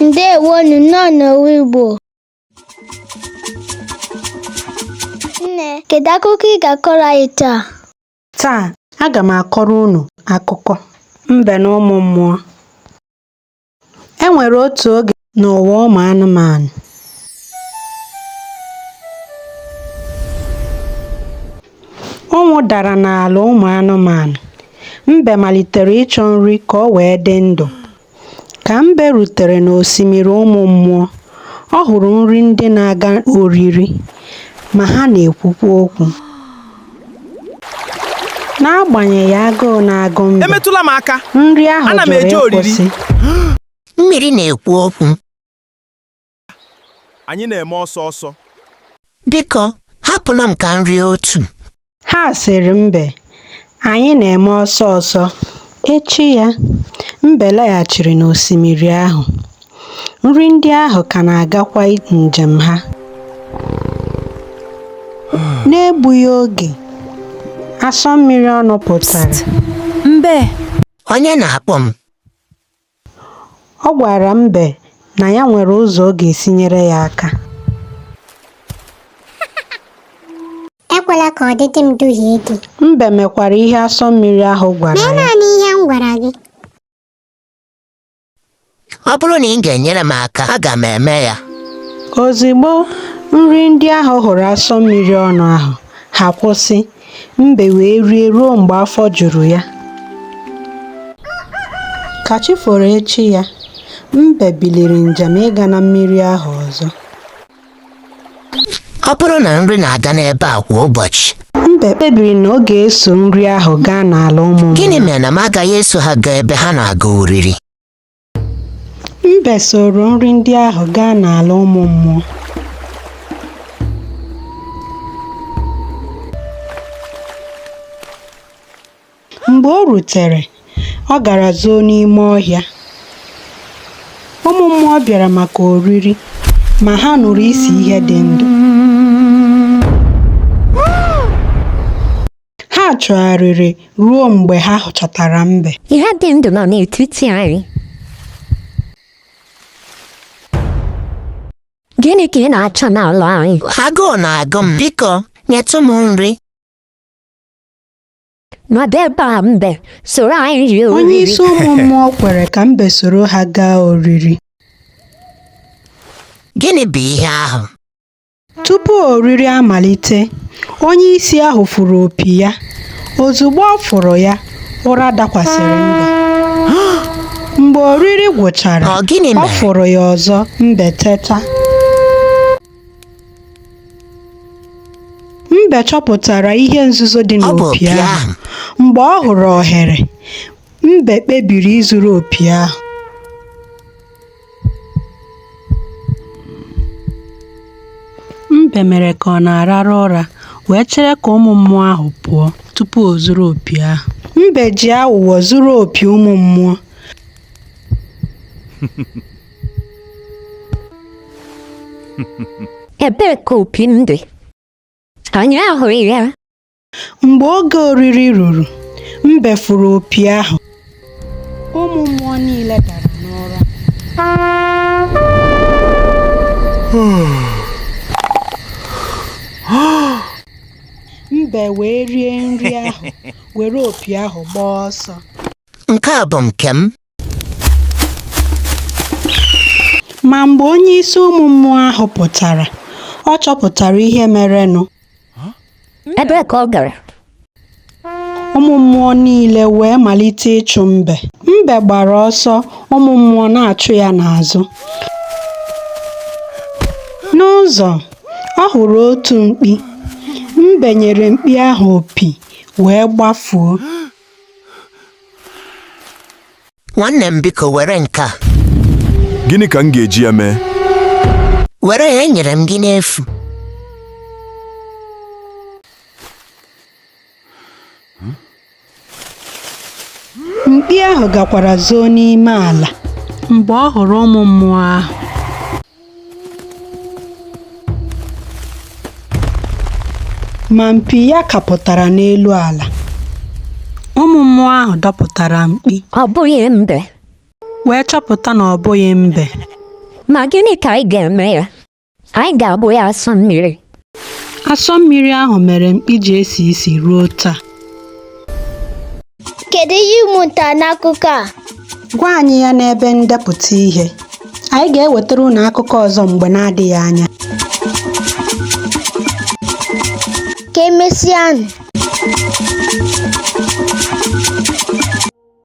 Ndewonu n'ọnọwụ Igbo. Nne, kedu akụkọ ị ga-akọrọ anyị taa? Taa, aga m akọrọ unu akụkọ mbe na ụmụ mmụọ. E nwere otu oge n'ụwa ụmụ anụmanụ. Ụnwụ dara n'ala ụmụ anụmanụ. Mbe malitere ịchọ nri ka o wee dị ndụ. Ka mbe rutere n'osimiri ụmụ mmụọ, ọ hụrụ nri ndị na-aga oriri, ma ha na-ekwukwa okwu. N'agbanyeghị agụụ na-agụ mbe, emetụla m aka. Nri ahụ jụrụ ịkwụsị. Mmiri na-ekwu okwu. Anyị na-eme ọsọ ọsọ. Biko, hapụla m ka nri otu. Ha sịrị mbe, anyị na-eme ọsọ ọsọ. Echi ya, mbe laghachiri n'osimiri ahụ. Nri ndị ahụ ka na-agakwa njem ha. N'egbughị oge, asọ mmiri ọnụ pụtara. Mbe, Onye na-akpọ m? Ọ gwara mbe na ya nwere ụzọ ọ ga-esi nyere ya aka. Ekwela ka ọdịdị m duhie gị. Mbe mekwara ihe asọ mmiri ahụ gwara Mee ya. naanị ihe m gwara gị. Ọ bụrụ na ị ga-enyere m aka, aga m eme ya. Ozigbo nri ndị ahụ hụrụ asọ mmiri ọnụ ahụ, ha kwụsị. Mbe wee rie ruo mgbe afọ juru ya. Ka chi foro echi ya, mbe biliri njem ịga na mmiri ahụ ọzọ. Ọ bụrụ na nri na-ada n'ebe a kwa ụbọchị, Mbe kpebiri na ọ ga-eso nri ahụ gaa n'ala ụmụ mmụọ. gịnị mere na m agaghị eso ha gaa ebe ha na-aga oriri? Mbe soro nri ndị ahụ gaa n'ala ụmụ mmụọ. Mgbe o rutere, ọ gara zoo n'ime ọhịa. Ụmụ mmụọ bịara maka oriri, ma ha nụrụ isi ihe dị ndụ. Ha chọgharịrị ruo mgbe ha chọtara mbe. Ihe dị ndụ nọ n'etiti anyị. Gịnị ka ị na-achọ n'ụlọ anyị? Agụụ na-agụ m. Biko, nyetụ m nri. Nọdụ ebe a mbe, soro anyị rie oriri. Onye isi ụmụ mmụọ kwere ka mbe soro ha gaa oriri. Gịnị bụ ihe ahụ? Tupu oriri amalite, onye isi ahụ fụrụ opi ya. Ozugbo ọ fụrụ ya, ụra dakwasịrị mbe. Mgbe oriri gwụchara, Ọ gịnị ọ mere? fụrụ ya ọzọ. Mbe teta. Mbe chọpụtara ihe nzuzo dị Ọ bụ n'opi opi ahụ. ahụ. Mgbe ọ hụrụ ohere, mbe kpebiri izuru opi ahụ. Mbe mere ka ọ na-arara ụra, wee chere ka ụmụ mmụọ ahụ pụọ tupu o zuru opi ahụ. Mbe ji aghụghọ zuru opi ụmụ mmụọ. Ebee ka opi m dị? Anyị ahụghị ya. Mgbe oge oriri ruru, mbe fụrụ opi ahụ. Ụmụ mmụọ niile dara n'ụra. Mbe wee rie nri ahụ, were opi ahụ gbaa ọsọ. Nke a bụ nke m. Ma mgbe onye isi ụmụ mmụọ ahụ pụtara, ọ chọpụtara ihe merenụ. Ebee ka ọ gara? Ụmụ mmụọ niile wee malite ịchụ mbe. Mbe gbara ọsọ, ụmụ mmụọ na-achụ ya n'azụ. N'ụzọ, ọ hụrụ otu mkpi. Mbe nyere mkpi ahụ opi, wee gbafuo. Nwanne m, biko were nke a. Gịnị ka m ga-eji ya mee? Were ya, enyere m gị n'efu. Mkpi ahụ gakwara zoo n'ime ala. Mgbe ọ hụrụ ụmụ mmụọ ahụ, ma mpi ya kapụtara n'elu ala. Ụmụ mmụọ ahụ dọpụtara mkpi. Ọ bụghị mbe. wee chọpụta na ọ bụghị mbe. Ma gịnị ka anyị ga-eme ya? Anyị ga-abụ ya asọ mmiri. Asọ mmiri ahụ mere mkpi ji esi isi ruo taa. Kedu ihe ị mụtara n'akụkọ a? Gwa anyị ya n'ebe ndepụta ihe. Anyị ga-ewetara unu akụkọ ọzọ mgbe na-adịghị anya. Ka emesịanụ.